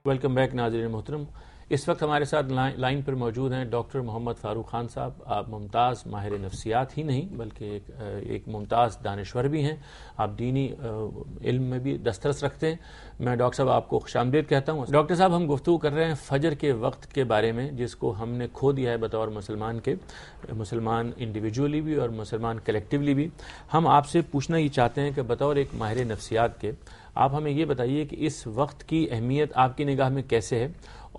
Welcome back ناظرین محترم. اس وقت ہمارے ساتھ لائن پر موجود ہیں ڈاکٹر محمد فاروق خان صاحب. آپ ممتاز ماہر نفسیات ہی نہیں بلکہ ایک ممتاز دانشور بھی ہیں. آپ دینی علم میں بھی دسترس رکھتے ہیں. میں ڈاکٹر صاحب آپ کو خوش آمدید کہتا ہوں. ڈاکٹر صاحب ہم گفتگو کر رہے ہیں فجر کے وقت کے بارے میں جس کو ہم نے کھو دیا ہے بطور مسلمان کے، مسلمان انڈیویجولی بھی اور مسلمان کلیکٹیولی بھی. ہم آپ سے پوچھنا یہ چاہتے ہیں کہ بطور ایک ماہر نفسیات کے آپ ہمیں یہ بتائیے کہ اس وقت کی اہمیت آپ کی نگاہ میں کیسے ہے،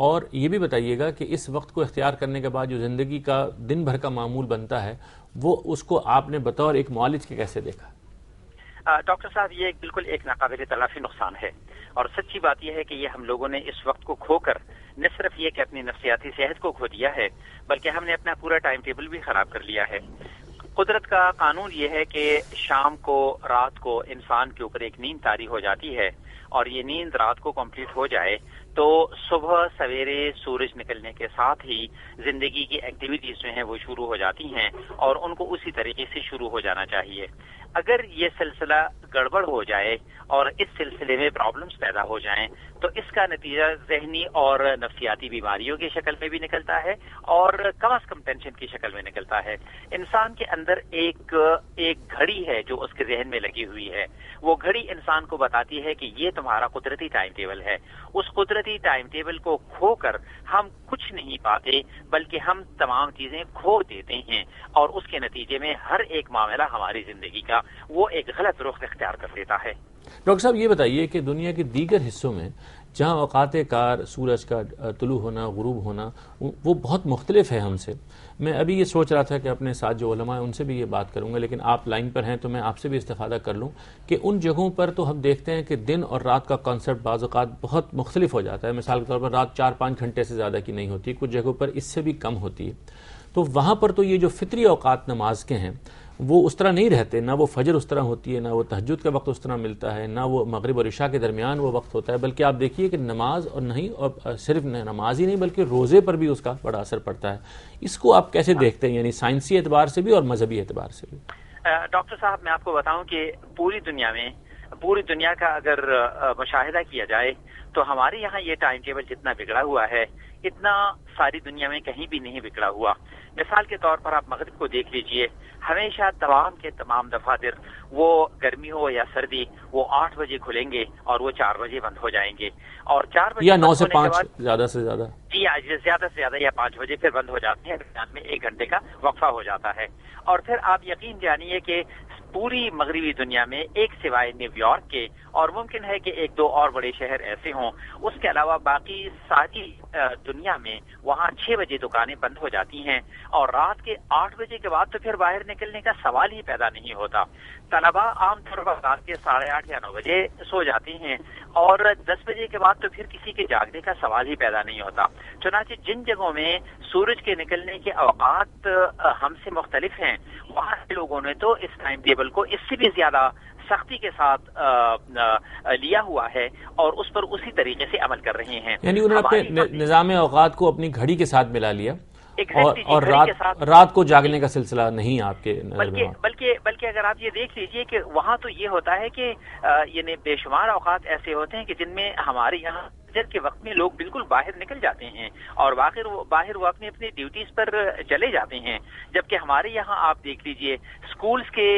اور یہ بھی بتائیے گا کہ اس وقت کو اختیار کرنے کے بعد جو زندگی کا دن بھر کا معمول بنتا ہے وہ اس کو آپ نے بطور ایک معالج کے کیسے دیکھا؟ ڈاکٹر صاحب یہ بالکل ایک ناقابل تلافی نقصان ہے، اور سچی بات یہ ہے کہ یہ ہم لوگوں نے اس وقت کو کھو کر نہ صرف یہ کہ اپنی نفسیاتی صحت کو کھو دیا ہے بلکہ ہم نے اپنا پورا ٹائم ٹیبل بھی خراب کر لیا ہے. قدرت کا قانون یہ ہے کہ شام کو رات کو انسان کے اوپر ایک نیند طاری ہو جاتی ہے، اور یہ نیند رات کو کمپلیٹ ہو جائے تو صبح سویرے سورج نکلنے کے ساتھ ہی زندگی کی ایکٹیویٹیز جو ہیں وہ شروع ہو جاتی ہیں، اور ان کو اسی طریقے سے شروع ہو جانا چاہیے. اگر یہ سلسلہ گڑبڑ ہو جائے اور اس سلسلے میں پرابلمز پیدا ہو جائیں تو اس کا نتیجہ ذہنی اور نفسیاتی بیماریوں کی شکل میں بھی نکلتا ہے، اور کم از کم ٹینشن کی شکل میں نکلتا ہے. انسان کے اندر ایک گھڑی ہے جو اس کے ذہن میں لگی ہوئی ہے. وہ گھڑی انسان کو بتاتی ہے کہ یہ تمہارا قدرتی ٹائم ٹیبل ہے. اس قدرتی ٹائم ٹیبل کو کھو کر ہم کچھ نہیں پاتے بلکہ ہم تمام چیزیں کھو دیتے ہیں، اور اس کے نتیجے میں ہر ایک معاملہ ہماری زندگی کا وہ ایک غلط رخ اختیار کر لیتا ہے. ڈاکٹر صاحب یہ بتائیے کہ دنیا کے دیگر حصوں میں جہاں اوقات کار، سورج کا طلوع ہونا، غروب ہونا وہ بہت مختلف ہے ہم سے. میں ابھی یہ سوچ رہا تھا کہ اپنے ساتھ جو علماء ہیں ان سے بھی یہ بات کروں گا، لیکن آپ لائن پر ہیں تو میں آپ سے بھی استفادہ کر لوں کہ ان جگہوں پر تو ہم دیکھتے ہیں کہ دن اور رات کا کانسیپٹ بعض اوقات بہت مختلف ہو جاتا ہے. مثال کے طور پر رات 4-5 گھنٹے سے زیادہ کی نہیں ہوتی، کچھ جگہوں پر اس سے بھی کم ہوتی ہے. تو وہاں پر تو یہ جو فطری اوقات نماز کے ہیں وہ اس طرح نہیں رہتے، نہ وہ فجر اس طرح ہوتی ہے، نہ وہ تہجد کا وقت اس طرح ملتا ہے، نہ وہ مغرب اور عشاء کے درمیان وہ وقت ہوتا ہے. بلکہ آپ دیکھیے کہ نماز اور نہیں، اور صرف نماز ہی نہیں بلکہ روزے پر بھی اس کا بڑا اثر پڑتا ہے. اس کو آپ کیسے دیکھتے ہیں، یعنی سائنسی اعتبار سے بھی اور مذہبی اعتبار سے بھی؟ ڈاکٹر صاحب میں آپ کو بتاؤں کہ پوری دنیا کا اگر مشاہدہ کیا جائے تو ہمارے یہاں یہ ٹائم ٹیبل جتنا بگڑا ہوا ہے اتنا ساری دنیا میں کہیں بھی نہیں بگڑا ہوا. مثال کے طور پر آپ مغرب کو دیکھ لیجئے، ہمیشہ تمام دفاتر، وہ گرمی ہو یا سردی، وہ 8 بجے کھلیں گے اور وہ 4 بجے بند ہو جائیں گے، اور 4 بجے یا 9 سے 5 زیادہ سے زیادہ، جی زیادہ سے زیادہ، یا 5 بجے پھر بند ہو جاتے ہیں. درمیان میں 1 گھنٹے کا وقفہ ہو جاتا ہے. اور پھر آپ یقین جانیے کہ پوری مغربی دنیا میں ایک سوائے نیو یارک کے، اور ممکن ہے کہ 1-2 اور بڑے شہر ایسے ہوں، اس کے علاوہ باقی ساری دنیا میں وہاں 6 بجے دکانیں بند ہو جاتی ہیں، اور رات کے 8 بجے کے بعد تو پھر باہر نکلنے کا سوال ہی پیدا نہیں ہوتا. طلباء عام طور پر رات کے 8:30 یا 9 بجے سو جاتے ہیں، اور 10 بجے کے بعد تو پھر کسی کے جاگنے کا سوال ہی پیدا نہیں ہوتا. چنانچہ جن جگہوں میں سورج کے نکلنے کے اوقات ہم سے مختلف ہیں وہاں کے لوگوں نے تو اس ٹائم ٹیبل کو اس سے بھی زیادہ سختی کے ساتھ لیا ہوا ہے، اور اس پر اسی طریقے سے عمل کر رہے ہیں. یعنی انہوں نے اپنے نظام اوقات کو اپنی گھڑی کے ساتھ ملا لیا، اور رات کو جاگنے کا سلسلہ نہیں آپ کے نظر میں. بلکہ اگر آپ یہ دیکھ لیجئے کہ وہاں تو یہ ہوتا ہے کہ یعنی بے شمار اوقات ایسے ہوتے ہیں کہ جن میں ہمارے یہاں فجر کے وقت میں لوگ بالکل باہر نکل جاتے ہیں، اور باہر وہ اپنی ڈیوٹیز پر چلے جاتے ہیں، جبکہ ہمارے یہاں آپ دیکھ لیجئے اسکولز کے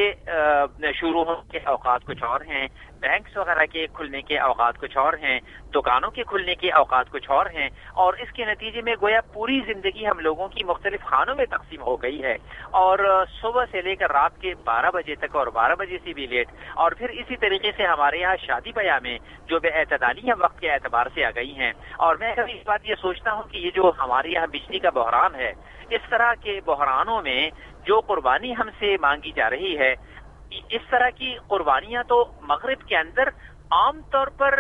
شروع ہونے کے اوقات کچھ اور ہیں، بینکس وغیرہ کے کھلنے کے اوقات کچھ اور ہیں، دکانوں کے کھلنے کے اوقات کچھ اور ہیں، اور اس کے نتیجے میں گویا پوری زندگی ہم لوگوں کی مختلف خانوں میں تقسیم ہو گئی ہے، اور صبح سے لے کر رات کے 12 بجے تک، اور 12 بجے سے بھی لیٹ، اور پھر اسی طریقے سے ہمارے یہاں شادی بیاہ میں جو بے اعتدالیاں وقت کے اعتبار سے آ گئی ہیں. اور میں کبھی اس بات یہ سوچتا ہوں کہ یہ جو ہمارے یہاں بجلی کا بحران ہے، اس طرح کے بحرانوں میں جو قربانی ہم سے مانگی جا رہی ہے، اس طرح کی قربانیاں تو مغرب کے اندر عام طور پر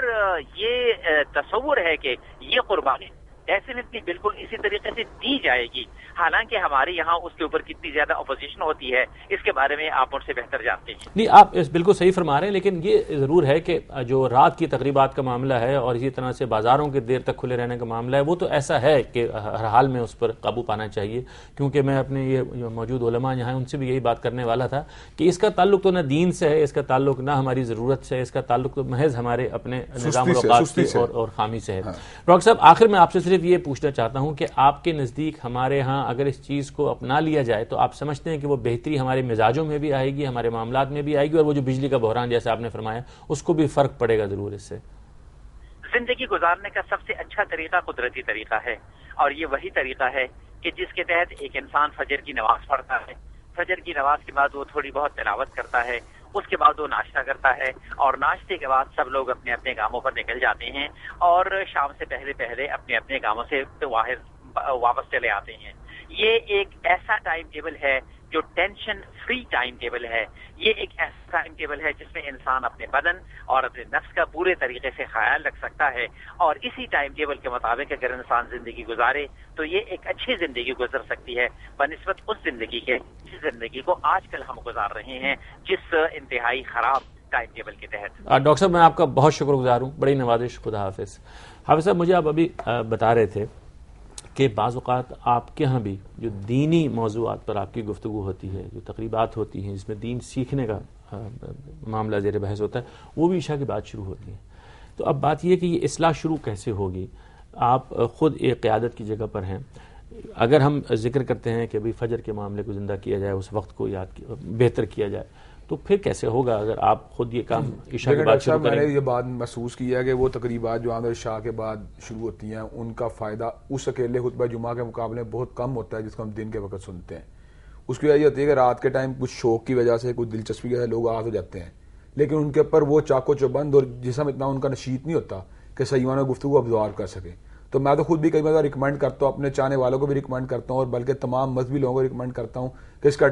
یہ تصور ہے کہ یہ قربانی ڈیفینیٹلی بالکل اسی طریقے سے دی جائے گی. حالانکہ ہمارے یہاں اس کے اوپر کتنی زیادہ اپوزیشن ہوتی ہے اس کے بارے میں آپ مجھ سے بہتر جانتے ہیں. نہیں، آپ بالکل صحیح فرما رہے ہیں، لیکن یہ ضرور ہے کہ جو رات کی تقریبات کا معاملہ ہے اور اسی طرح سے بازاروں کے دیر تک کھلے رہنے کا معاملہ ہے، وہ تو ایسا ہے کہ ہر حال میں اس پر قابو پانا چاہیے. کیونکہ میں اپنے یہ موجود علماء یہاں ان سے بھی یہی بات کرنے والا تھا کہ اس کا تعلق تو نہ دین سے ہے، اس کا تعلق نہ ہماری ضرورت سے ہے، اس کا تعلق تو محض ہمارے اپنے نظام الاوقات کی اور خامی سے ہے. ڈاکٹر صاحب، آخر میں آپ سے صرف یہ پوچھنا چاہتا ہوں کہ آپ کے نزدیک ہمارے ہاں اگر اس چیز کو اپنا لیا جائے تو آپ سمجھتے ہیں کہ وہ بہتری ہمارے مزاجوں میں بھی آئے گی، ہمارے معاملات میں بھی آئے گی، اور وہ جو بجلی کا بحران جیسے آپ نے فرمایا اس کو بھی فرق پڑے گا ضرور اس سے؟ زندگی گزارنے کا سب سے اچھا طریقہ قدرتی طریقہ ہے، اور یہ وہی طریقہ ہے کہ جس کے تحت ایک انسان فجر کی نماز پڑھتا ہے، فجر کی نماز کے بعد وہ تھوڑی بہت تلاوت کرتا ہے، اس کے بعد وہ ناشتہ کرتا ہے، اور ناشتے کے بعد سب لوگ اپنے اپنے کاموں پر نکل جاتے ہیں اور شام سے پہلے پہلے اپنے اپنے کاموں سے واپس چلے آتے ہیں. یہ ایک ایسا ٹائم ٹیبل ہے جو ٹینشن فری ٹائم ٹیبل ہے. یہ ایک ایسا ٹائم ٹیبل ہے جس میں انسان اپنے بدن اور اپنے نفس کا پورے طریقے سے خیال رکھ سکتا ہے، اور اسی ٹائم ٹیبل کے مطابق اگر انسان زندگی گزارے تو یہ ایک اچھی زندگی گزر سکتی ہے بنسبت اس زندگی کے جس زندگی کو آج کل ہم گزار رہے ہیں جس انتہائی خراب ٹائم ٹیبل کے تحت. ڈاکٹر صاحب، میں آپ کا بہت شکر گزار ہوں، بڑی نوازش. خدا حافظ. حافظ صاحب، مجھے آپ ابھی بتا رہے تھے کہ بعض اوقات آپ کے ہاں بھی جو دینی موضوعات پر آپ کی گفتگو ہوتی ہے، جو تقریبات ہوتی ہیں جس میں دین سیکھنے کا معاملہ زیر بحث ہوتا ہے، وہ بھی عشاء کے بعد شروع ہوتی ہیں. تو اب بات یہ ہے کہ یہ اصلاح شروع کیسے ہوگی؟ آپ خود ایک قیادت کی جگہ پر ہیں. اگر ہم ذکر کرتے ہیں کہ ابھی فجر کے معاملے کو زندہ کیا جائے، اس وقت کو بہتر کیا جائے، تو پھر کیسے ہوگا اگر آپ خود یہ کام عشاء کے بعد شروع کریں؟ میں نے یہ بات محسوس کیا کہ وہ تقریبات جو عشاء کے بعد شروع ہوتی ہیں ان کا فائدہ اس اکیلے خطبہ جمعہ کے مقابلے میں بہت کم ہوتا ہے جس کو ہم دن کے وقت سنتے ہیں. اس کی وجہ یہ ہوتی ہے کہ رات کے ٹائم کچھ شوق کی وجہ سے، کچھ دلچسپی کی وجہ سے لوگ آ تو جاتے ہیں، لیکن ان کے اوپر وہ چاقو چوبند اور جسم اتنا ان کا نشیط نہیں ہوتا کہ صحیحانہ گفتگو ابزار کر سکے. تو میں تو خود بھی کئی بار ریکمینڈ کرتا ہوں، اپنے چاہنے والوں کو بھی ریکمینڈ کرتا ہوں، اور بلکہ تمام مذہبی لوگوں کو ریکمینڈ کرتا ہوں کہ اس کا